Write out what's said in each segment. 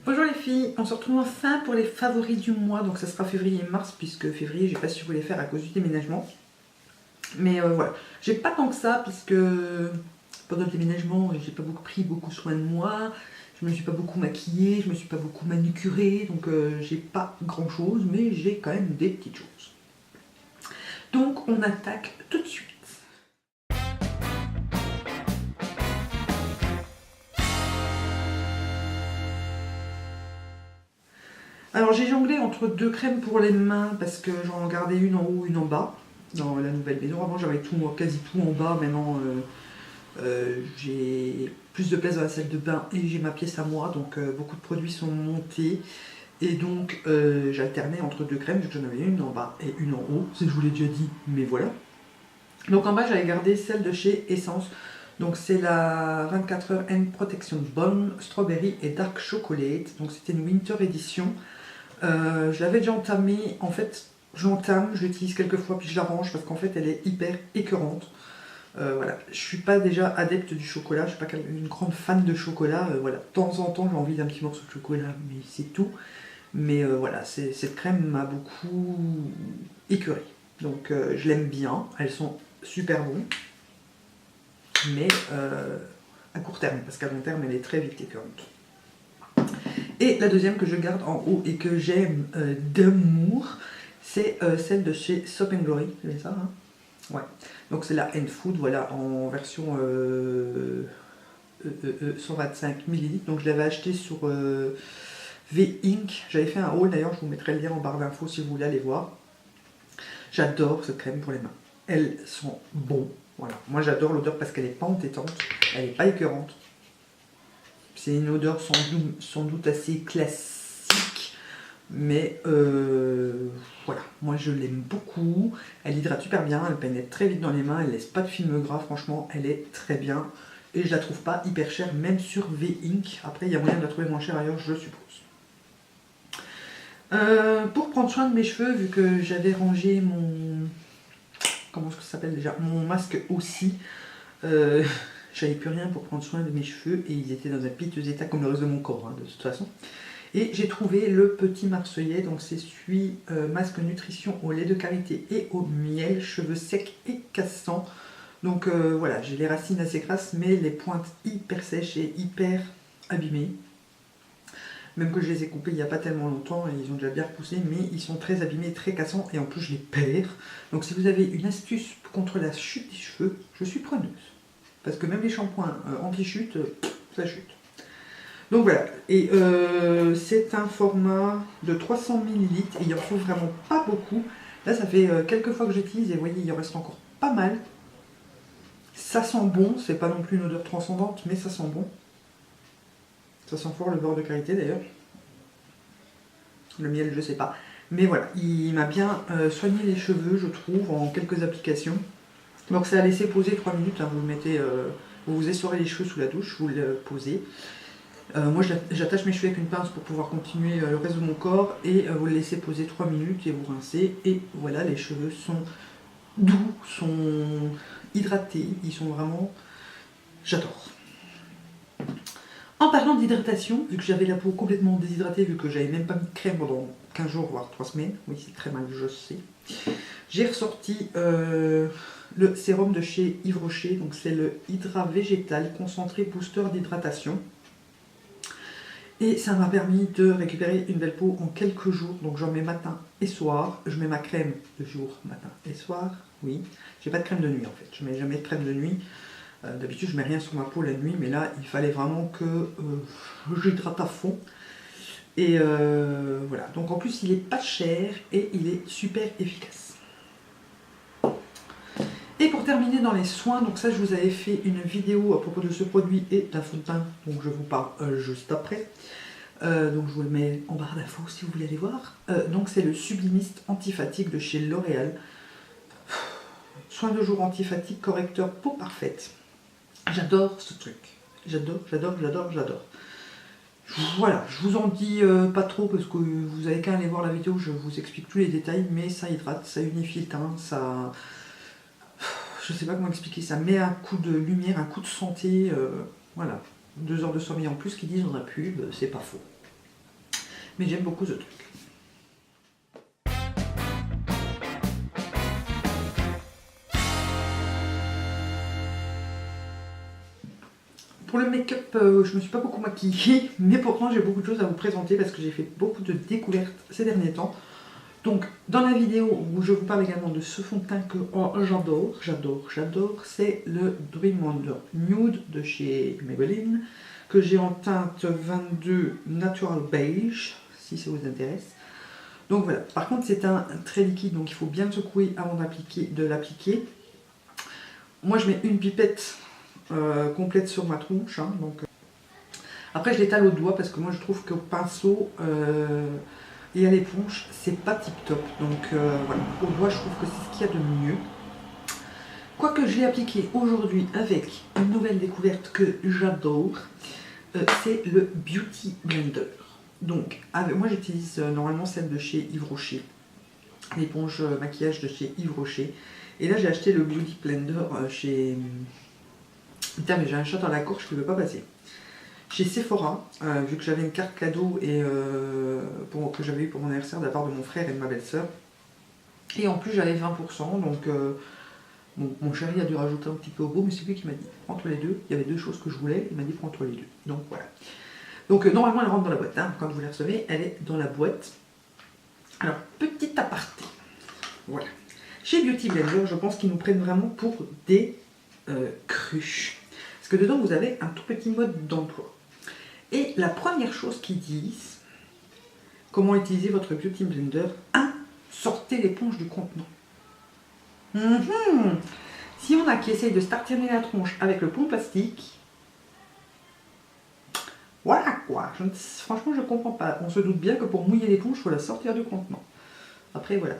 Bonjour les filles, on se retrouve enfin pour les favoris du mois, donc ça sera février et mars, puisque février j'ai pas su vous les faire à cause du déménagement. Mais voilà, j'ai pas tant que ça, puisque pendant le déménagement j'ai pas pris beaucoup soin de moi, je me suis pas beaucoup maquillée, je me suis pas beaucoup manucurée, donc j'ai pas grand chose, mais j'ai quand même des petites choses. Donc on attaque tout de suite. Alors j'ai jonglé entre deux crèmes pour les mains parce que j'en gardais une en haut, une en bas dans la nouvelle maison. Avant j'avais tout, quasi tout en bas, maintenant j'ai plus de place dans la salle de bain et j'ai ma pièce à moi, donc beaucoup de produits sont montés et donc j'alternais entre deux crèmes, j'en avais une en bas et une en haut, ça je vous l'ai déjà dit, mais voilà. Donc en bas j'avais gardé celle de chez Essence, donc c'est la 24 h N Protection Balm Strawberry et Dark Chocolate, donc c'était une Winter Edition. Je l'avais déjà entamée, en fait je l'entame, je l'utilise quelques fois puis je la range parce qu'en fait elle est hyper écœurante. Voilà, je suis pas déjà adepte du chocolat, je suis pas une grande fan de chocolat, voilà, de temps en temps j'ai envie d'un petit morceau de chocolat, mais c'est tout. Mais voilà, cette crème m'a beaucoup écœurée, donc je l'aime bien, elles sont super bonnes, mais à court terme, parce qu'à long terme elle est très vite écœurante. Et la deuxième que je garde en haut et que j'aime d'amour, c'est celle de chez Soap & Glory, c'est ça hein? Ouais, donc c'est la End Food, voilà, en version 125 ml. Donc je l'avais acheté sur V-Ink. J'avais fait un haul d'ailleurs, je vous mettrai le lien en barre d'infos si vous voulez aller voir. J'adore cette crème pour les mains. Elles sont bonnes. Voilà. Moi j'adore l'odeur parce qu'elle n'est pas entêtante, elle n'est pas écœurante. C'est une odeur sans doute assez classique, mais voilà, moi je l'aime beaucoup. Elle hydrate super bien, elle pénètre très vite dans les mains, elle laisse pas de film gras, franchement elle est très bien. Et je la trouve pas hyper chère, même sur V-Ink. Après il y a moyen de la trouver moins chère ailleurs, je suppose. Pour prendre soin de mes cheveux, vu que j'avais rangé mon... Comment ça s'appelle déjà? Mon masque aussi. J'avais plus rien pour prendre soin de mes cheveux et ils étaient dans un piteux état comme le reste de mon corps, hein, de toute façon. Et j'ai trouvé le petit Marseillais, donc c'est celui masque nutrition au lait de karité et au miel, cheveux secs et cassants. Donc voilà, j'ai les racines assez grasses, mais les pointes hyper sèches et hyper abîmées. Même que je les ai coupés il n'y a pas tellement longtemps et ils ont déjà bien repoussé, mais ils sont très abîmés, très cassants et en plus je les perds. Donc si vous avez une astuce contre la chute des cheveux, je suis preneuse. Parce que même les shampoings anti-chute, ça chute. Donc voilà, et c'est un format de 300 ml et il en faut vraiment pas beaucoup. Là ça fait quelques fois que j'utilise et vous voyez il en reste encore pas mal. Ça sent bon, c'est pas non plus une odeur transcendante, mais ça sent bon. Ça sent fort le beurre de karité d'ailleurs. Le miel je sais pas. Mais voilà, il m'a bien soigné les cheveux je trouve en quelques applications. Donc c'est à laisser poser 3 minutes, hein. Vous le mettez, vous vous essorez les cheveux sous la douche, vous le posez. Moi j'attache mes cheveux avec une pince pour pouvoir continuer le reste de mon corps et vous le laissez poser 3 minutes et vous rincez et voilà, les cheveux sont doux, sont hydratés, ils sont vraiment... J'adore. En parlant d'hydratation, vu que j'avais la peau complètement déshydratée, vu que j'avais même pas mis de crème pendant 15 jours voire 3 semaines, oui c'est très mal je sais, j'ai ressorti le sérum de chez Yves Rocher, donc c'est le Hydra Végétal Concentré Booster d'hydratation. Et ça m'a permis de récupérer une belle peau en quelques jours. Donc j'en mets matin et soir. Je mets ma crème de jour, matin et soir. Oui, j'ai pas de crème de nuit en fait. Je mets jamais de crème de nuit. D'habitude je mets rien sur ma peau la nuit, mais là il fallait vraiment que j'hydrate à fond. Et voilà. Donc en plus il est pas cher et il est super efficace. Et pour terminer dans les soins, donc ça je vous avais fait une vidéo à propos de ce produit et d'un fond de teint, donc je vous parle juste après. Donc je vous le mets en barre d'infos si vous voulez aller voir. Donc c'est le Sublimiste Antifatigue de chez L'Oréal. Soin de jour antifatigue, correcteur peau parfaite. J'adore ce truc. J'adore, j'adore, j'adore, j'adore. Voilà, je vous en dis pas trop parce que vous avez qu'à aller voir la vidéo, je vous explique tous les détails, mais ça hydrate, ça unifie le teint, ça... Je sais pas comment expliquer, ça met un coup de lumière, un coup de santé, voilà. 2 heures de sommeil en plus qu'ils disent dans la pub, c'est pas faux. Mais j'aime beaucoup ce truc. Pour le make-up, je me suis pas beaucoup maquillée, mais pourtant j'ai beaucoup de choses à vous présenter parce que j'ai fait beaucoup de découvertes ces derniers temps. Donc dans la vidéo où je vous parle également de ce fond de teint que j'adore, c'est le Dream Wonder Nude de chez Maybelline, que j'ai en teinte 22 Natural Beige, si ça vous intéresse. Donc voilà, par contre c'est un très liquide, donc il faut bien le secouer avant de l'appliquer. Moi je mets une pipette complète sur ma tronche, hein, donc après je l'étale au doigt parce que moi je trouve qu'au pinceau et à l'éponge c'est pas tip top, donc voilà, au doigt je trouve que c'est ce qu'il y a de mieux. Quoique je l'ai appliqué aujourd'hui avec une nouvelle découverte que j'adore, c'est le Beauty Blender. Donc moi j'utilise normalement celle de chez Yves Rocher, l'éponge maquillage de chez Yves Rocher, et là j'ai acheté le Beauty Blender chez... Putain, mais j'ai un chat dans la gorge qui ne veut pas passer. Chez Sephora, vu que j'avais une carte cadeau et que j'avais eu pour mon anniversaire de la part de mon frère et de ma belle-sœur. Et en plus j'avais 20%, donc mon chéri a dû rajouter un petit peu au beau, mais c'est lui qui m'a dit entre les deux. Il y avait deux choses que je voulais, il m'a dit prends-toi les deux. Donc voilà. Donc normalement elle rentre dans la boîte, hein. Quand vous la recevez, elle est dans la boîte. Alors, petit aparté. Voilà. Chez Beauty Blender, je pense qu'ils nous prennent vraiment pour des cruches. Parce que dedans, vous avez un tout petit mode d'emploi. Et la première chose qu'ils disent, comment utiliser votre Beauty Blender, 1. Sortez l'éponge du contenant. Si on a qui essaye de se tartiner la tronche avec le pont plastique, voilà quoi. Franchement, je comprends pas. On se doute bien que pour mouiller l'éponge, il faut la sortir du contenant. Après, voilà.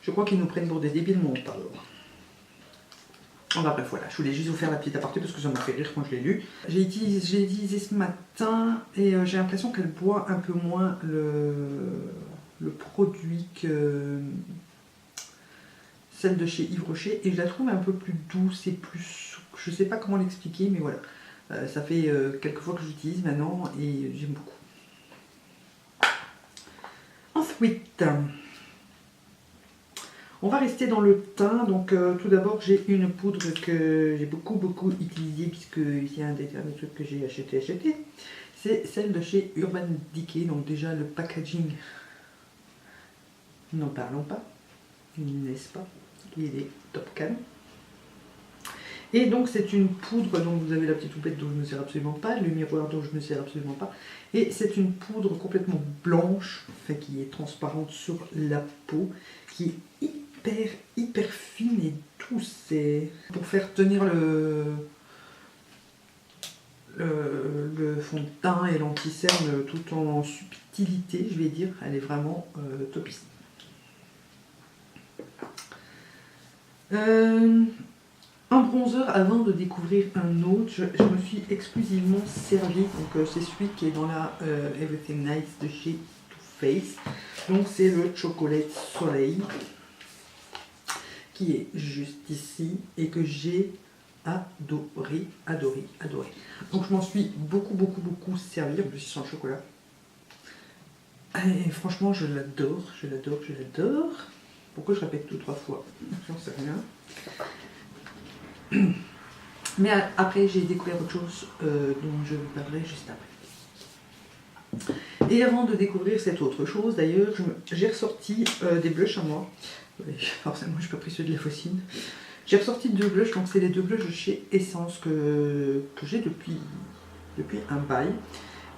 Je crois qu'ils nous prennent pour des débiles mentaux. Enfin bref, voilà, je voulais juste vous faire la petite aparté parce que ça m'a fait rire quand je l'ai lu. J'ai utilisé ce matin et j'ai l'impression qu'elle boit un peu moins le produit que celle de chez Yves Rocher, et je la trouve un peu plus douce et plus souple. Je sais pas comment l'expliquer, mais voilà. Ça fait quelques fois que j'utilise maintenant et j'aime beaucoup. Ensuite, on va rester dans le teint. Donc tout d'abord j'ai une poudre que j'ai beaucoup utilisée puisque c'est un des derniers trucs que j'ai acheté. C'est celle de chez Urban Decay. Donc déjà le packaging, n'en parlons pas, n'est-ce pas? Il est top can. Et donc c'est une poudre, donc vous avez la petite houppette dont je ne me sers absolument pas, le miroir dont je ne me sers absolument pas. Et c'est une poudre complètement blanche, enfin qui est transparente sur la peau, qui est hyper fine et douce. C'est pour faire tenir le fond de teint et l'anti-cerne tout en subtilité, je vais dire. Elle est vraiment topissime. Un bronzer avant de découvrir un autre, je me suis exclusivement servi, donc c'est celui qui est dans la Everything Nice de chez Too Faced. Donc c'est le Chocolate Soleil qui est juste ici et que j'ai adoré. Donc je m'en suis beaucoup servi, en plus c'est sans chocolat. Et franchement je l'adore. Pourquoi je répète tout 3 fois? J'en sais rien. Mais après j'ai découvert autre chose dont je vous parlerai juste après. Et avant de découvrir cette autre chose, d'ailleurs, j'ai ressorti des blushs à moi. Forcément, je n'ai pas pris ceux de la Faucine. J'ai ressorti 2 blushs, donc c'est les 2 blushs de chez Essence que j'ai depuis un bail.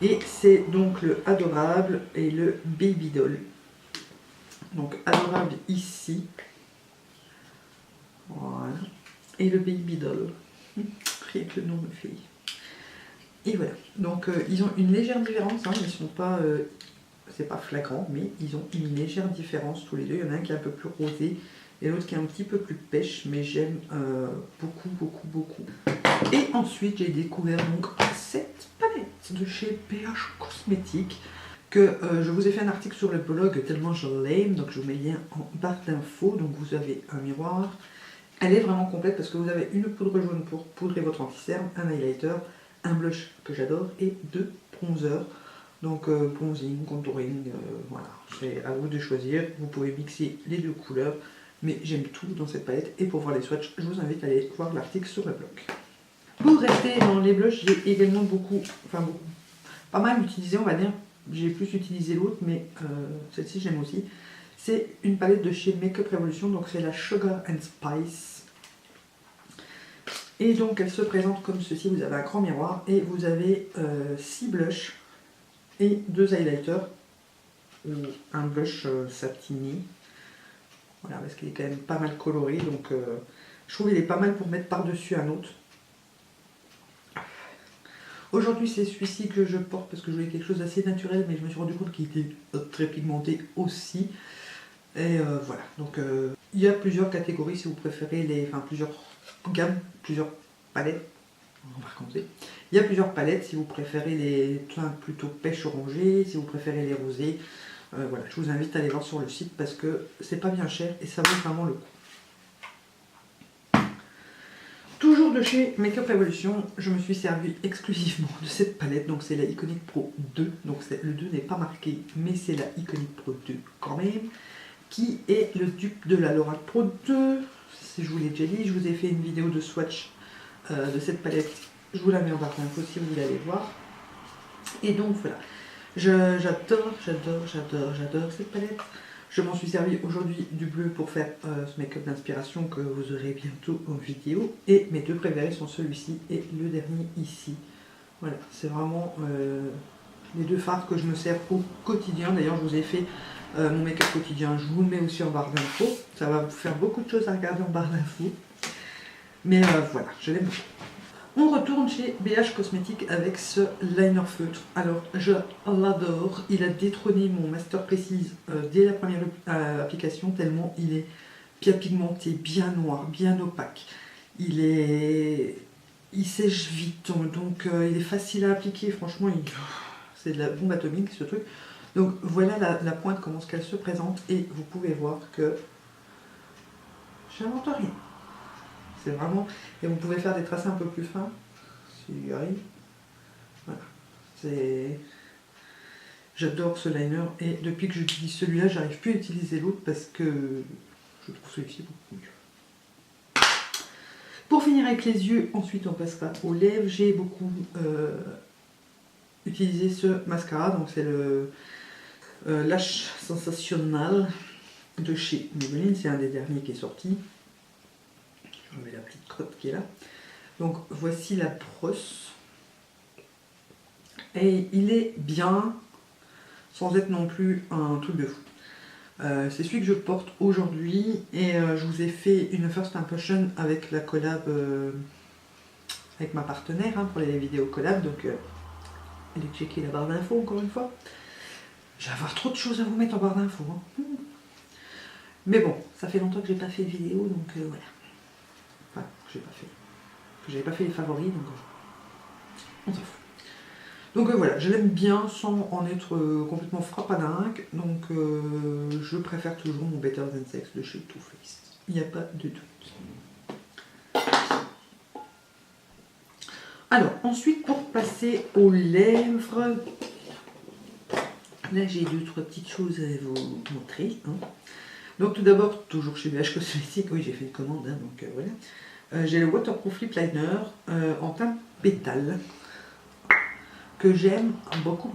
Et c'est donc le Adorable et le Baby Doll. Donc Adorable ici. Voilà. Et le Baby Doll. Rien que le nom me fait. Et voilà. Donc ils ont une légère différence, hein. Ils sont pas... c'est pas flagrant, mais ils ont une légère différence tous les deux. Il y en a un qui est un peu plus rosé et l'autre qui est un petit peu plus pêche, mais j'aime beaucoup. Et ensuite j'ai découvert donc cette palette de chez PH Cosmétiques que je vous ai fait un article sur le blog tellement je l'aime, donc je vous mets le lien en barre d'infos. Donc vous avez un miroir, elle est vraiment complète parce que vous avez une poudre jaune pour poudrer votre anti-cerne, un highlighter, un blush que j'adore et 2 bronzers. Donc bronzing, contouring, voilà, c'est à vous de choisir. Vous pouvez mixer les deux couleurs, mais j'aime tout dans cette palette. Et pour voir les swatchs, je vous invite à aller voir l'article sur le blog. Pour rester dans les blushs, j'ai également pas mal utilisé, on va dire. J'ai plus utilisé l'autre, mais celle-ci j'aime aussi. C'est une palette de chez Makeup Revolution, donc c'est la Sugar and Spice. Et donc elle se présente comme ceci, vous avez un grand miroir et vous avez 6 blushs et 2 highlighters, ou un blush satiné. Voilà, parce qu'il est quand même pas mal coloré, donc je trouve qu'il est pas mal pour mettre par-dessus un autre. Aujourd'hui c'est celui-ci que je porte parce que je voulais quelque chose d'assez naturel, mais je me suis rendu compte qu'il était très pigmenté aussi. Et voilà, donc il y a plusieurs catégories si vous préférez plusieurs gammes, plusieurs palettes. On va recommencer. Il y a plusieurs palettes si vous préférez les teintes plutôt pêche orangée, si vous préférez les rosés. Voilà, je vous invite à aller voir sur le site parce que c'est pas bien cher et ça vaut vraiment le coup. Toujours de chez Makeup Revolution, je me suis servi exclusivement de cette palette, donc c'est la Iconic Pro 2, donc le 2 n'est pas marqué, mais c'est la Iconic Pro 2 quand même, qui est le dupe de la Lorac Pro 2, si je vous l'ai déjà dit, je vous ai fait une vidéo de swatch de cette palette, je vous la mets en barre d'infos si vous voulez aller voir, et donc voilà, j'adore cette palette. Je m'en suis servi aujourd'hui du bleu pour faire ce make-up d'inspiration que vous aurez bientôt en vidéo. Et mes deux préférés sont celui-ci et le dernier ici. Voilà, c'est vraiment les deux fards que je me sers au quotidien. D'ailleurs, je vous ai fait mon make-up quotidien. Je vous le mets aussi en barre d'infos. Ça va vous faire beaucoup de choses à regarder en barre d'infos. Mais voilà, je l'aime beaucoup. On retourne chez BH Cosmetics avec ce liner feutre. Alors, je l'adore. Il a détrôné mon Master Précise dès la première application, tellement il est bien pigmenté, bien noir, bien opaque. Il sèche vite, donc il est facile à appliquer. Franchement, c'est de la bombe atomique, ce truc. Donc, voilà la pointe, comment qu'elle se présente. Et vous pouvez voir que je n'invente rien. C'est vraiment... Et vous pouvez faire des tracés un peu plus fins, s'il y arrive. Voilà. J'adore ce liner, et depuis que j'utilise celui-là, j'arrive plus à utiliser l'autre parce que je trouve celui-ci beaucoup mieux. Pour finir avec les yeux, ensuite on passera aux lèvres. J'ai beaucoup utilisé ce mascara, donc c'est le Lash Sensational de chez Maybelline, c'est un des derniers qui est sorti. Je remets la petite crotte qui est là. Donc voici la brosse. Et il est bien, sans être non plus un truc de fou. C'est celui que je porte aujourd'hui. Et je vous ai fait une first impression avec la collab, avec ma partenaire pour les vidéos collab. Donc allez checker la barre d'infos encore une fois. Je vais avoir trop de choses à vous mettre en barre d'infos. Mais bon, ça fait longtemps que j'ai pas fait de vidéo, donc voilà. Enfin, j'avais pas fait les favoris, donc on s'en fout. Donc voilà, je l'aime bien sans en être complètement frappadingue, donc je préfère toujours mon Better Than Sex de chez Too Faced. Il n'y a pas de doute. Alors, ensuite, pour passer aux lèvres, là j'ai 2-3 petites choses à vous montrer. Donc tout d'abord, toujours chez BH Cosmetics, oui j'ai fait une commande, donc voilà. J'ai le Waterproof Lip Liner en teinte pétale, que j'aime beaucoup,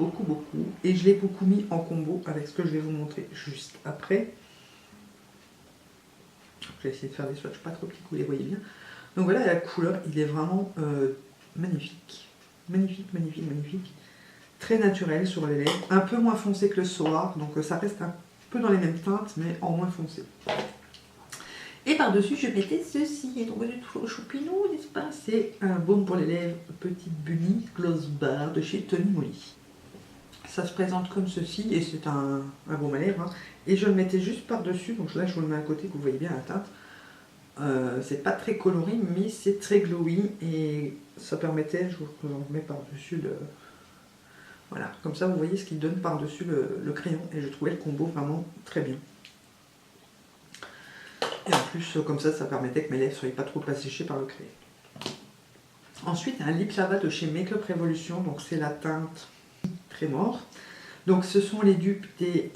et je l'ai beaucoup mis en combo avec ce que je vais vous montrer juste après. Je vais essayer de faire des swatchs pas trop petits, vous les voyez bien. Donc voilà, la couleur, il est vraiment magnifique. Magnifique. Très naturel sur les lèvres, un peu moins foncé que le Soar, donc ça reste un peu dans les mêmes teintes, mais en moins foncé. Et par-dessus, je mettais ceci, et donc vous êtes toujours choupinou, n'est-ce pas? C'est un baume pour les lèvres, Petite Bunny Gloss Bar de chez Tony Moly. Ça se présente comme ceci, et c'est un baume à lèvres. Et je le mettais juste par-dessus, donc là je vous le mets à côté, que vous voyez bien la teinte. C'est pas très coloré, mais c'est très glowy, et ça permettait, je vous le mets par-dessus le... Voilà, comme ça vous voyez ce qu'il donne par-dessus le crayon, et je trouvais le combo vraiment très bien. Et en plus, comme ça permettait que mes lèvres ne soient pas trop asséchées par le crayon. Ensuite, un lip lava de chez Makeup Revolution, donc c'est la teinte très mort. Donc ce sont les dupes des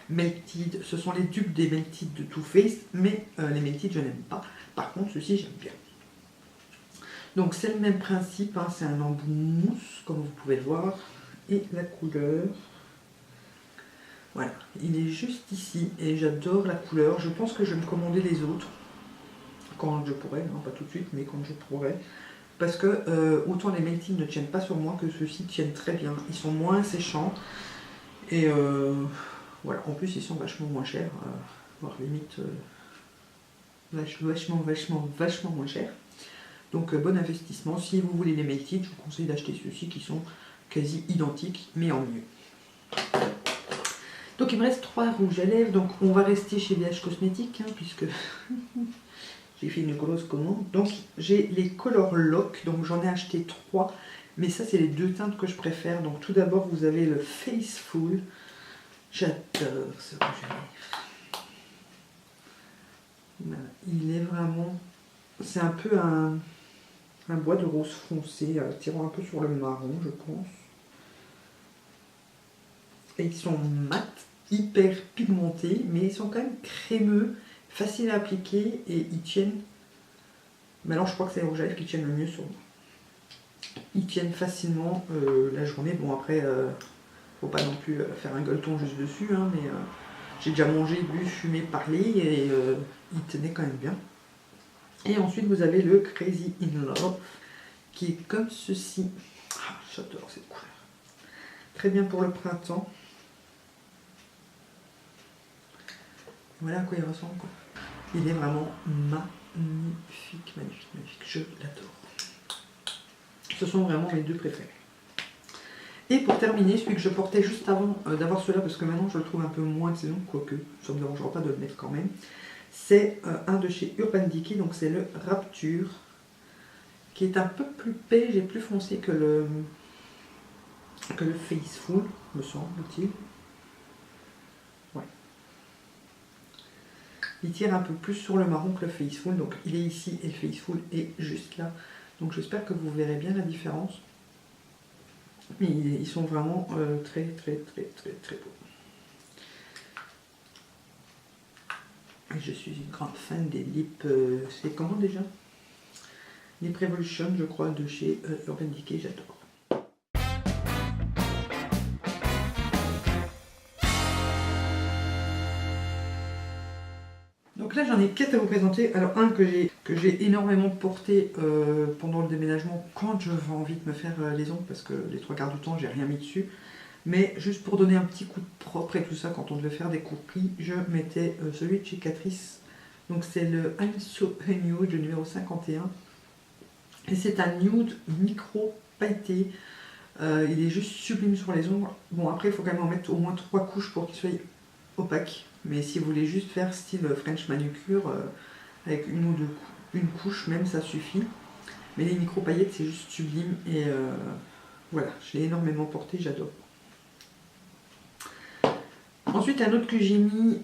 Melted, ce sont les dupes des Melted de Too Faced, mais les Melted je n'aime pas. Par contre ceci j'aime bien. Donc c'est le même principe, hein, c'est un embout mousse comme vous pouvez le voir. Et la couleur, voilà, il est juste ici et j'adore la couleur. Je pense que je vais me commander les autres quand je pourrai, non pas tout de suite mais quand je pourrai. Parce que autant les Melted ne tiennent pas sur moi que ceux-ci tiennent très bien. Ils sont moins séchants et voilà, en plus ils sont vachement moins chers, voire limite vachement moins chers. Donc bon investissement. Si vous voulez les Melted, je vous conseille d'acheter ceux-ci qui sont quasi identiques mais en mieux. Donc il me reste 3 rouges à lèvres, donc on va rester chez BH Cosmétiques hein, puisque j'ai fait une grosse commande. Donc j'ai les Color Lock, donc j'en ai acheté 3, mais ça c'est les 2 teintes que je préfère. Donc tout d'abord vous avez le Faceful, j'adore ce rouge à lèvres. Voilà. Il est vraiment, c'est un peu un bois de rose foncé, tirant un peu sur le marron je pense. Et ils sont mat, hyper pigmentés, mais ils sont quand même crémeux, faciles à appliquer et ils tiennent. Mais alors je crois que c'est les rouges à lèvres qui tiennent le mieux sur moi. Ils tiennent facilement la journée. Bon après, faut pas non plus faire un gueuleton juste dessus, hein, mais j'ai déjà mangé, bu, fumé, parlé et ils tenaient quand même bien. Et ensuite vous avez le Crazy in Love qui est comme ceci. Ah, j'adore cette couleur. Très bien pour le printemps. Voilà à quoi il ressemble, quoi. Il est vraiment magnifique, magnifique, magnifique. Je l'adore. Ce sont vraiment mes 2 préférés. Et pour terminer, celui que je portais juste avant d'avoir cela, parce que maintenant je le trouve un peu moins de saison, quoique ça ne me dérangera pas de le mettre quand même, c'est un de chez Urban Decay, donc c'est le Rapture, qui est un peu plus beige et plus foncé que le Faceful, me semble-t-il. Ouais. Il tire un peu plus sur le marron que le Faceful, donc il est ici et le Faceful est juste là. Donc j'espère que vous verrez bien la différence. Mais ils sont vraiment très beaux. Et je suis une grande fan des Lip, c'est comment déjà? Lip Revolution je crois de chez Urban Decay, j'adore. Donc là j'en ai 4 à vous présenter. Alors un que j'ai énormément porté pendant le déménagement quand j'avais envie de me faire les ongles parce que les 3 quarts du temps j'ai rien mis dessus. Mais juste pour donner un petit coup de propre et tout ça quand on devait faire des courpris, je mettais celui de chez Catrice. Donc c'est le I'm So Nude numéro 51. Et c'est un nude micro pailleté. Il est juste sublime sur les ongles. Bon après il faut quand même en mettre au moins 3 couches pour qu'il soit opaque. Mais si vous voulez juste faire style French manucure, avec une couche même, ça suffit. Mais les micro paillettes, c'est juste sublime. Et voilà, je l'ai énormément porté, j'adore. Ensuite, un autre que j'ai mis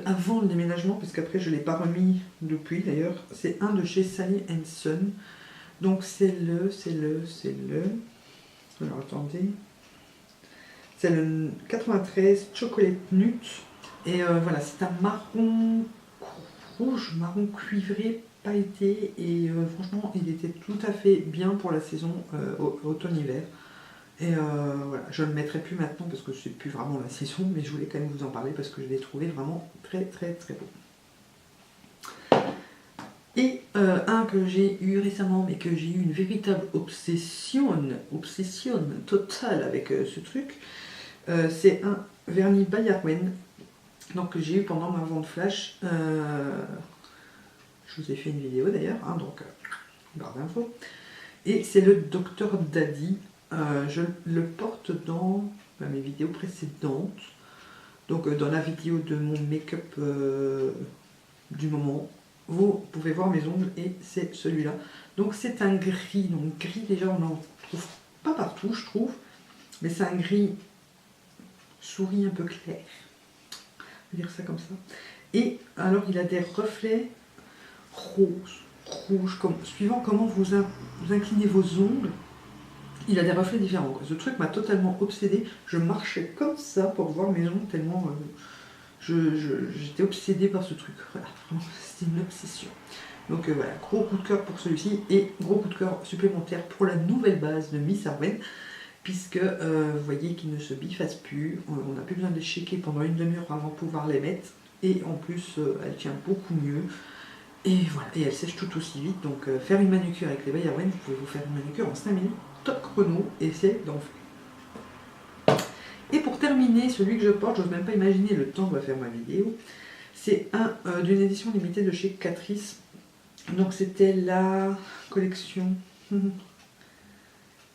avant le déménagement, parce qu'après je ne l'ai pas remis depuis d'ailleurs, c'est un de chez Sally Son. Donc c'est le... Alors attendez. C'est le 93 Chocolate Nut. Et voilà, c'est un marron rouge, marron cuivré, pailleté. Et franchement, il était tout à fait bien pour la saison automne-hiver. Et voilà, je ne le mettrai plus maintenant parce que c'est plus vraiment la saison, mais je voulais quand même vous en parler parce que je l'ai trouvé vraiment très beau. Et un que j'ai eu récemment, mais que j'ai eu une véritable obsession totale avec ce truc, c'est un vernis by Arwen, donc que j'ai eu pendant ma vente flash. Je vous ai fait une vidéo d'ailleurs, hein, donc barre d'infos. Et c'est le Dr Daddy. Je le porte dans mes vidéos précédentes, donc dans la vidéo de mon make-up du moment, vous pouvez voir mes ongles et c'est celui-là. Donc c'est un gris, donc gris déjà on n'en trouve pas partout je trouve, mais c'est un gris souris un peu clair, on va dire ça comme ça. Et alors il a des reflets rose, rouge, suivant comment vous inclinez vos ongles, il a des reflets différents. Quoi. Ce truc m'a totalement obsédée. Je marchais comme ça pour voir mes ongles tellement j'étais obsédée par ce truc. Voilà, vraiment, c'était une obsession. Donc voilà, gros coup de cœur pour celui-ci et gros coup de cœur supplémentaire pour la nouvelle base de Miss Arwen, puisque vous voyez qu'ils ne se bifassent plus. On n'a plus besoin de les shaker pendant une demi-heure avant de pouvoir les mettre. Et en plus, elle tient beaucoup mieux. Et voilà, et elle sèche tout aussi vite. Donc faire une manucure avec les By Arwen, vous pouvez vous faire une manucure en 5 minutes, top chrono, et c'est d'enfer. Et pour terminer, celui que je porte, j'ose même pas imaginer le temps que va faire ma vidéo. C'est un d'une édition limitée de chez Catrice. Donc c'était la collection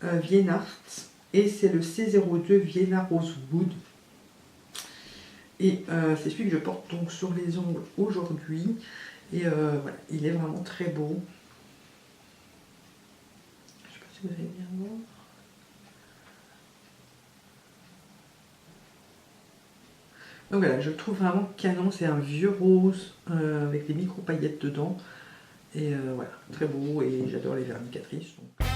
Vienna et c'est le C02 Vienna Rosewood. Et c'est celui que je porte donc sur les ongles aujourd'hui. Et voilà, il est vraiment très beau. Je sais pas si vous allez bien voir. Donc voilà, je le trouve vraiment canon, c'est un vieux rose avec des micro paillettes dedans. Et voilà, très beau et j'adore les vernis Catrice. Donc.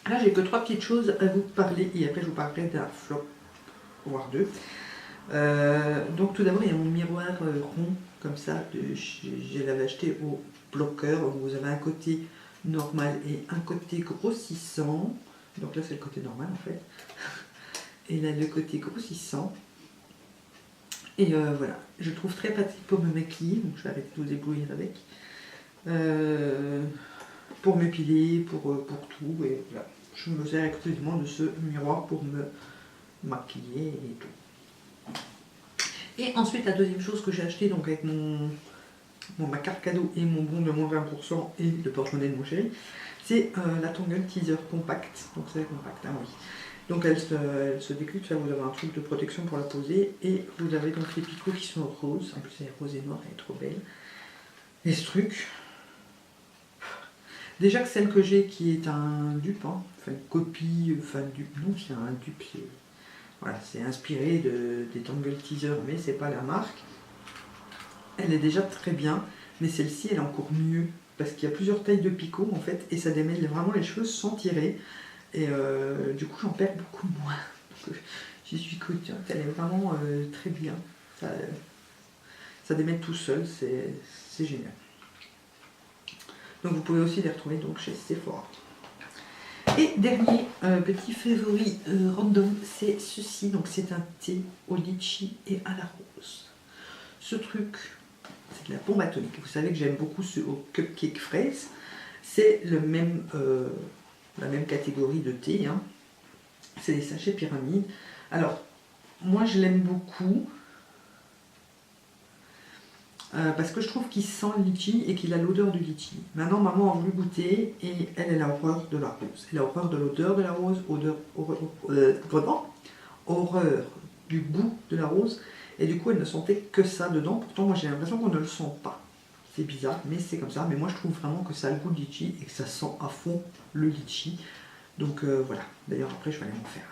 Là, j'ai que 3 petites choses à vous parler et après je vous parlerai d'un flop, voire 2. Donc tout d'abord, il y a mon miroir rond comme ça, je l'avais acheté au bloqueur. Vous avez un côté normal et un côté grossissant. Donc là, c'est le côté normal en fait. Et là, le côté grossissant. Et voilà, je le trouve très pratique pour me maquiller, donc je vais arrêter de vous éblouir avec. Pour m'épiler, pour tout, et voilà. Je me sers exclusivement de ce miroir pour me maquiller et tout. Et ensuite, la deuxième chose que j'ai acheté donc avec ma carte cadeau et mon bon de moins 20% et le porte-monnaie de mon chéri, c'est la Tangle Teaser Compact. Donc c'est compact, hein, oui. Donc elle se décline, vous avez un truc de protection pour la poser et vous avez donc les picots qui sont roses. En plus elle est rose et noire, elle est trop belle. Et ce truc, déjà que celle que j'ai qui est un dupe, hein, enfin une copie, enfin dupe, non c'est un dupe, voilà, c'est inspiré des Tangle Teaser mais c'est pas la marque. Elle est déjà très bien, mais celle-ci elle est encore mieux parce qu'il y a plusieurs tailles de picots en fait et ça démêle vraiment les cheveux sans tirer. Et du coup j'en perds beaucoup moins. J'y suis contente, elle est vraiment très bien. Ça démêle tout seul, c'est génial. Donc vous pouvez aussi les retrouver donc chez Sephora. Et dernier petit favori random, c'est ceci. Donc c'est un thé au litchi et à la rose. Ce truc, c'est de la bombe atomique. Vous savez que j'aime beaucoup ce au cupcake fraise. C'est le même... la même catégorie de thé, hein. C'est des sachets pyramide. Alors, moi je l'aime beaucoup parce que je trouve qu'il sent le litchi et qu'il a l'odeur du litchi. Maintenant, maman a voulu goûter et elle a horreur de la rose. Elle a horreur de l'odeur de la rose, horreur du goût de la rose et du coup elle ne sentait que ça dedans. Pourtant, moi j'ai l'impression qu'on ne le sent pas. C'est bizarre, mais c'est comme ça. Mais moi je trouve vraiment que ça a le goût de litchi et que ça sent à fond le litchi. Donc voilà, d'ailleurs après je vais aller m'en faire.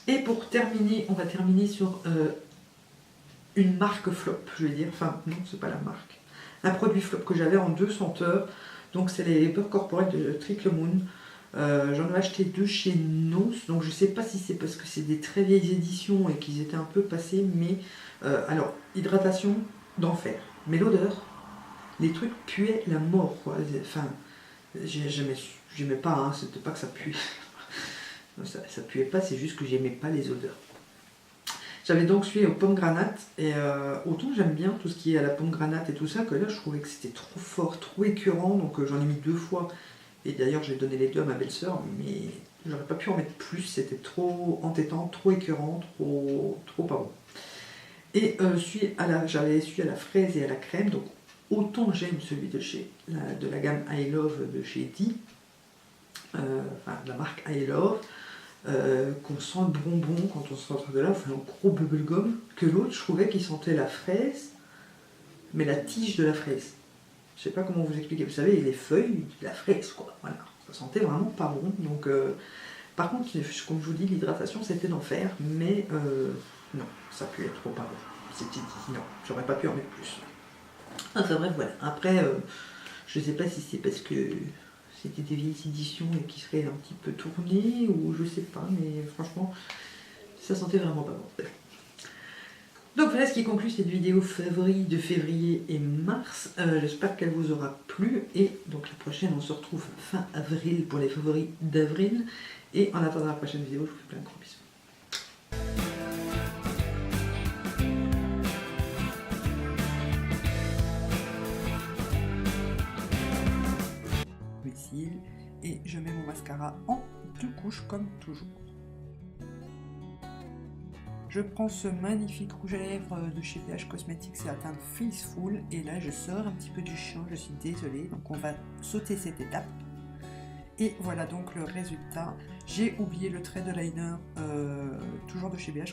Et pour terminer, on va terminer sur une marque flop, je vais dire. Enfin non, c'est pas la marque. Un produit flop que j'avais en 2 senteurs. Donc c'est les beurres corporels de Trickle Moon. J'en ai acheté 2 chez Nos, donc je sais pas si c'est parce que c'est des très vieilles éditions et qu'ils étaient un peu passés, mais alors, hydratation d'enfer, mais l'odeur, les trucs puaient la mort, quoi. Enfin, j'aimais pas, hein, c'était pas que ça puait, ça puait pas, c'est juste que j'aimais pas les odeurs. J'avais donc suivi aux pommes granates, et autant j'aime bien tout ce qui est à la pomme granate et tout ça, que là je trouvais que c'était trop fort, trop écœurant, donc j'en ai mis 2 fois. Et d'ailleurs, j'ai donné les 2 à ma belle-sœur, mais j'aurais pas pu en mettre plus, c'était trop entêtant, trop écœurant, trop pas bon. Et j'avais celui à la fraise et à la crème, donc autant j'aime celui de la gamme I Love de chez Di, enfin de la marque I Love, qu'on sent le bonbon quand on sort de là, enfin un gros bubblegum, que l'autre, je trouvais qu'il sentait la fraise, mais la tige de la fraise. Je sais pas comment vous expliquer, vous savez, les feuilles de la fraise, quoi. Voilà, ça sentait vraiment pas bon. Donc, par contre, comme je vous dis, l'hydratation c'était d'enfer, mais non, ça a pu être trop pas bon. C'était dit, non, j'aurais pas pu en mettre plus. Enfin bref, voilà. Après, je sais pas si c'est parce que c'était des vieilles éditions et qui seraient un petit peu tournées, ou je sais pas, mais franchement, ça sentait vraiment pas bon. Donc voilà ce qui conclut cette vidéo favori de février et mars. J'espère qu'elle vous aura plu. Et donc la prochaine, on se retrouve fin avril pour les favoris d'avril. Et en attendant la prochaine vidéo, je vous fais plein de gros bisous. Et je mets mon mascara en 2 couches comme toujours. Je prends ce magnifique rouge à lèvres de chez PH Cosmetics, c'est la teinte Faithful, et là je sors un petit peu du champ, je suis désolée, donc on va sauter cette étape. Et voilà donc le résultat. J'ai oublié le trait de liner, toujours de chez PH Cosmetics.